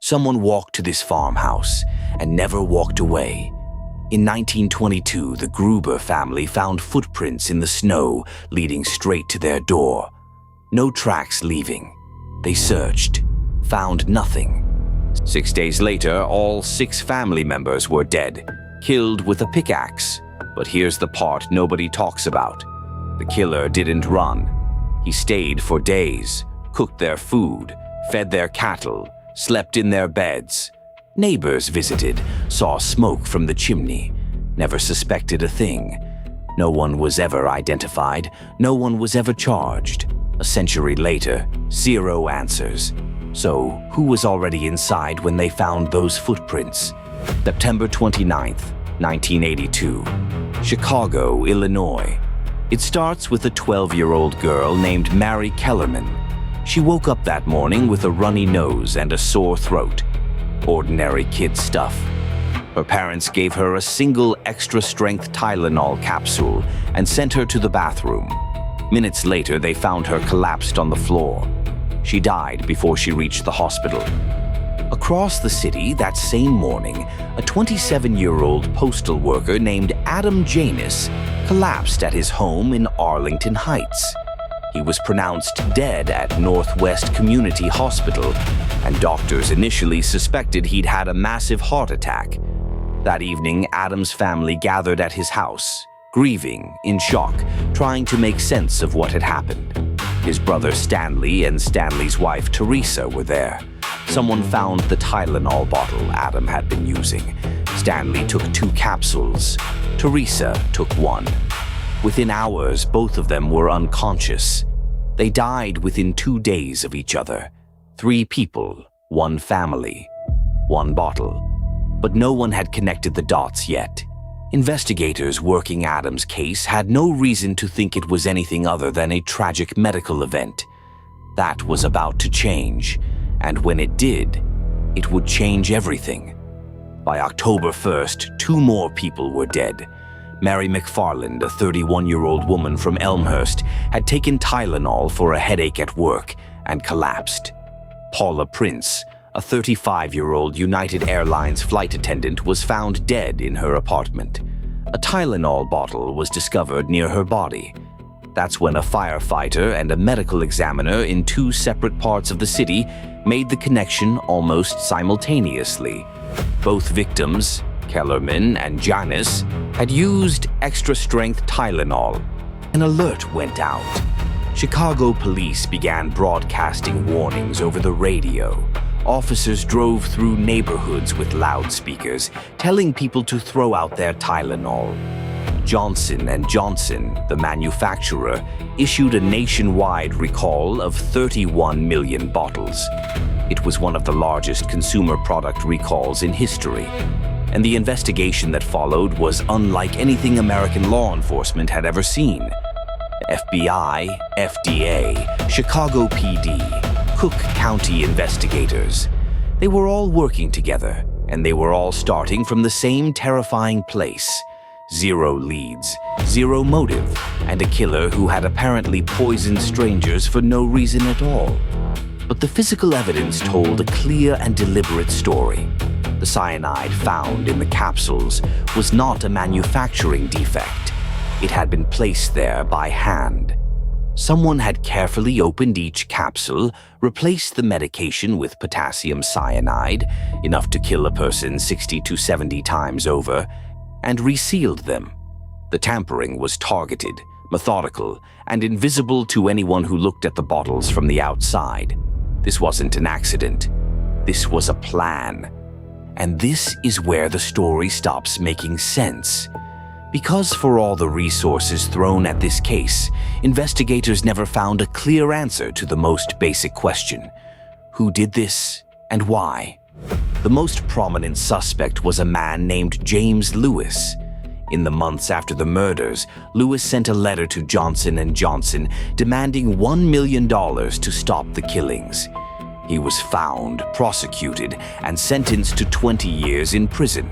Someone walked to this farmhouse and never walked away. In 1922, the Gruber family found footprints in the snow leading straight to their door. No tracks leaving. They searched, found nothing. 6 days later, all 6 family members were dead, killed with a pickaxe. But here's the part nobody talks about. The killer didn't run. He stayed for days, cooked their food, fed their cattle, slept in their beds. Neighbors visited, saw smoke from the chimney, never suspected a thing. No one was ever identified, no one was ever charged. A century later, 0 answers. So, who was already inside when they found those footprints? September 29th, 1982. Chicago, Illinois. It starts with a 12-year-old girl named Mary Kellerman. She woke up that morning with a runny nose and a sore throat. Ordinary kid stuff. Her parents gave her a single extra-strength Tylenol capsule and sent her to the bathroom. Minutes later, they found her collapsed on the floor. She died before she reached the hospital. Across the city that same morning, a 27-year-old postal worker named Adam Janus collapsed at his home in Arlington Heights. He was pronounced dead at Northwest Community Hospital, and doctors initially suspected he'd had a massive heart attack. That evening, Adam's family gathered at his house, grieving, in shock, trying to make sense of what had happened. His brother Stanley and Stanley's wife Teresa were there. Someone found the Tylenol bottle Adam had been using. Stanley took 2 capsules. Teresa took 1. Within hours, both of them were unconscious. They died within 2 days of each other. 3 people, 1 family, 1 bottle. But no one had connected the dots yet. Investigators working Adam's case had no reason to think it was anything other than a tragic medical event. That was about to change, and when it did, it would change everything. By October 1st, 2 more people were dead. Mary McFarland, a 31-year-old woman from Elmhurst, had taken Tylenol for a headache at work and collapsed. Paula Prince, a 35-year-old United Airlines flight attendant, was found dead in her apartment. A Tylenol bottle was discovered near her body. That's when a firefighter and a medical examiner in 2 separate parts of the city made the connection almost simultaneously. Both victims, Kellerman and Janus, had used extra-strength Tylenol. An alert went out. Chicago police began broadcasting warnings over the radio. Officers drove through neighborhoods with loudspeakers, telling people to throw out their Tylenol. Johnson & Johnson, the manufacturer, issued a nationwide recall of 31 million bottles. It was one of the largest consumer product recalls in history, and the investigation that followed was unlike anything American law enforcement had ever seen. FBI, FDA, Chicago PD, Cook County investigators. They were all working together, and they were all starting from the same terrifying place. 0 leads, 0 motive, and a killer who had apparently poisoned strangers for no reason at all. But the physical evidence told a clear and deliberate story. The cyanide found in the capsules was not a manufacturing defect. It had been placed there by hand. Someone had carefully opened each capsule, replaced the medication with potassium cyanide, enough to kill a person 60 to 70 times over, and resealed them. The tampering was targeted, methodical, and invisible to anyone who looked at the bottles from the outside. This wasn't an accident. This was a plan. And this is where the story stops making sense. Because for all the resources thrown at this case, investigators never found a clear answer to the most basic question: who did this and why? The most prominent suspect was a man named James Lewis. In the months after the murders, Lewis sent a letter to Johnson & Johnson demanding $1 million to stop the killings. He was found, prosecuted, and sentenced to 20 years in prison,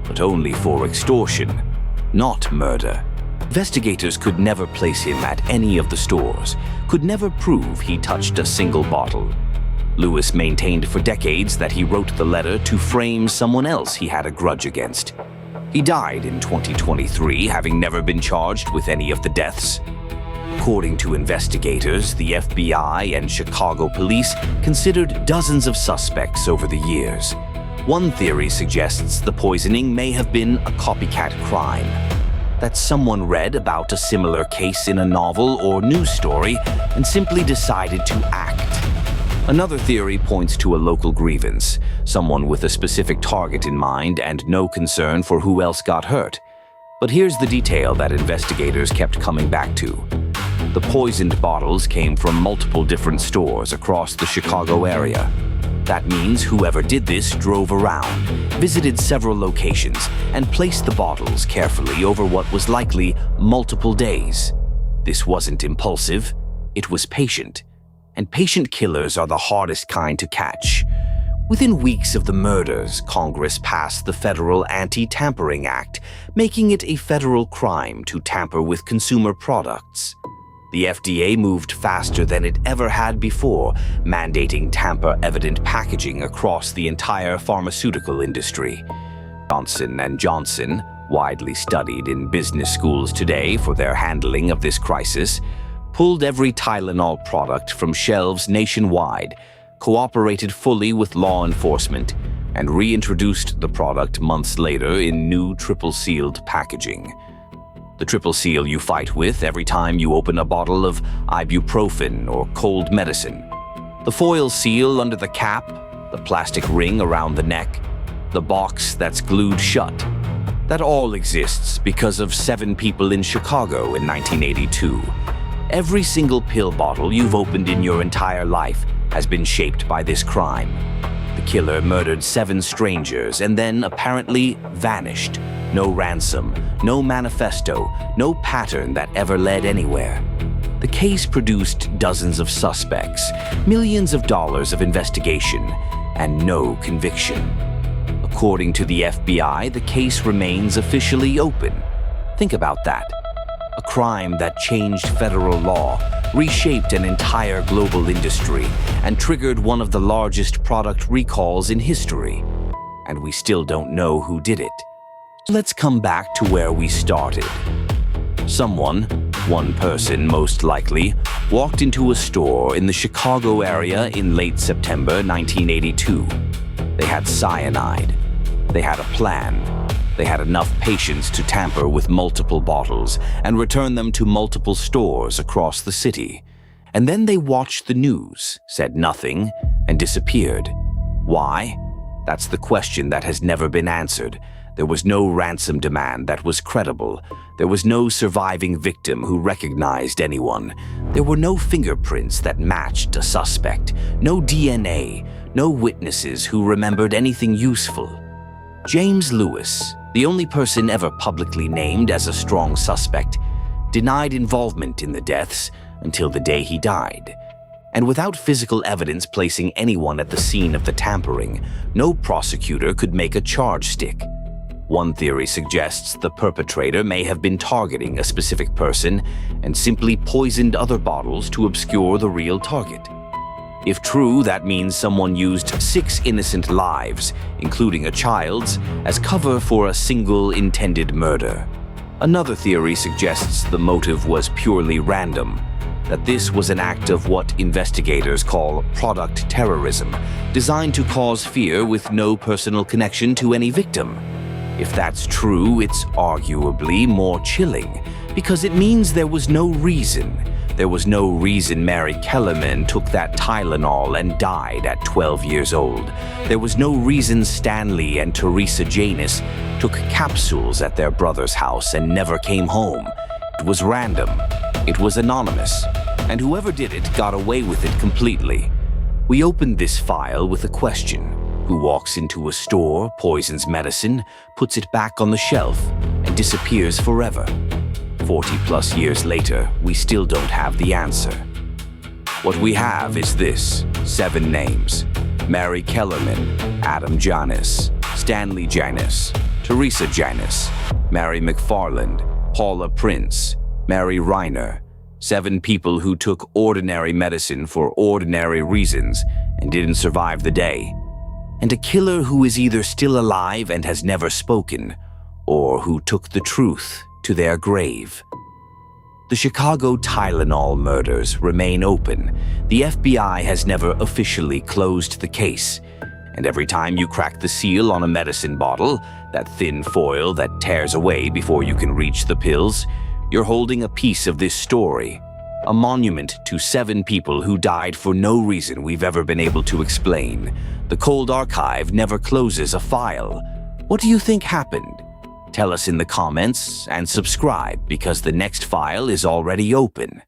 but only for extortion, not murder. Investigators could never place him at any of the stores, could never prove he touched a single bottle. Lewis maintained for decades that he wrote the letter to frame someone else he had a grudge against. He died in 2023, having never been charged with any of the deaths. According to investigators, the FBI and Chicago police considered dozens of suspects over the years. One theory suggests the poisoning may have been a copycat crime, that someone read about a similar case in a novel or news story and simply decided to act. Another theory points to a local grievance, someone with a specific target in mind and no concern for who else got hurt. But here's the detail that investigators kept coming back to. The poisoned bottles came from multiple different stores across the Chicago area. That means whoever did this drove around, visited several locations, and placed the bottles carefully over what was likely multiple days. This wasn't impulsive, it was patient. And patient killers are the hardest kind to catch. Within weeks of the murders, Congress passed the Federal Anti-Tampering Act, making it a federal crime to tamper with consumer products. The FDA moved faster than it ever had before, mandating tamper-evident packaging across the entire pharmaceutical industry. Johnson & Johnson, widely studied in business schools today for their handling of this crisis, pulled every Tylenol product from shelves nationwide, cooperated fully with law enforcement, and reintroduced the product months later in new triple-sealed packaging. The triple seal you fight with every time you open a bottle of ibuprofen or cold medicine. The foil seal under the cap, the plastic ring around the neck, the box that's glued shut. That all exists because of 7 people in Chicago in 1982. Every single pill bottle you've opened in your entire life has been shaped by this crime. The killer murdered 7 strangers and then apparently vanished. No ransom, no manifesto, no pattern that ever led anywhere. The case produced dozens of suspects, millions of dollars of investigation, and no conviction. According to the FBI, the case remains officially open. Think about that. A crime that changed federal law, reshaped an entire global industry, and triggered one of the largest product recalls in history. And we still don't know who did it. Let's come back to where we started. Someone, one person most likely, walked into a store in the Chicago area in late September 1982. They had cyanide. They had a plan. They had enough patience to tamper with multiple bottles and return them to multiple stores across the city. And then they watched the news, said nothing, and disappeared. Why? That's the question that has never been answered. There was no ransom demand that was credible. There was no surviving victim who recognized anyone. There were no fingerprints that matched a suspect, no DNA, no witnesses who remembered anything useful. James Lewis, the only person ever publicly named as a strong suspect, denied involvement in the deaths until the day he died. And without physical evidence placing anyone at the scene of the tampering, no prosecutor could make a charge stick. One theory suggests the perpetrator may have been targeting a specific person and simply poisoned other bottles to obscure the real target. If true, that means someone used 6 innocent lives, including a child's, as cover for a single intended murder. Another theory suggests the motive was purely random, that this was an act of what investigators call product terrorism, designed to cause fear with no personal connection to any victim. If that's true, it's arguably more chilling, because it means there was no reason. There was no reason Mary Kellerman took that Tylenol and died at 12 years old. There was no reason Stanley and Teresa Janus took capsules at their brother's house and never came home. It was random. It was anonymous. And whoever did it got away with it completely. We opened this file with a question. Who walks into a store, poisons medicine, puts it back on the shelf, and disappears forever? 40+ years later, we still don't have the answer. What we have is this: 7 names. Mary Kellerman, Adam Janus, Stanley Janus, Teresa Janus, Mary McFarland, Paula Prince, Mary Reiner, 7 people who took ordinary medicine for ordinary reasons and didn't survive the day. And a killer who is either still alive and has never spoken, or who took the truth to their grave. The Chicago Tylenol murders remain open. The FBI has never officially closed the case. And every time you crack the seal on a medicine bottle, that thin foil that tears away before you can reach the pills, you're holding a piece of this story, a monument to 7 people who died for no reason we've ever been able to explain. The cold archive never closes a file. What do you think happened? Tell us in the comments and subscribe because the next file is already open.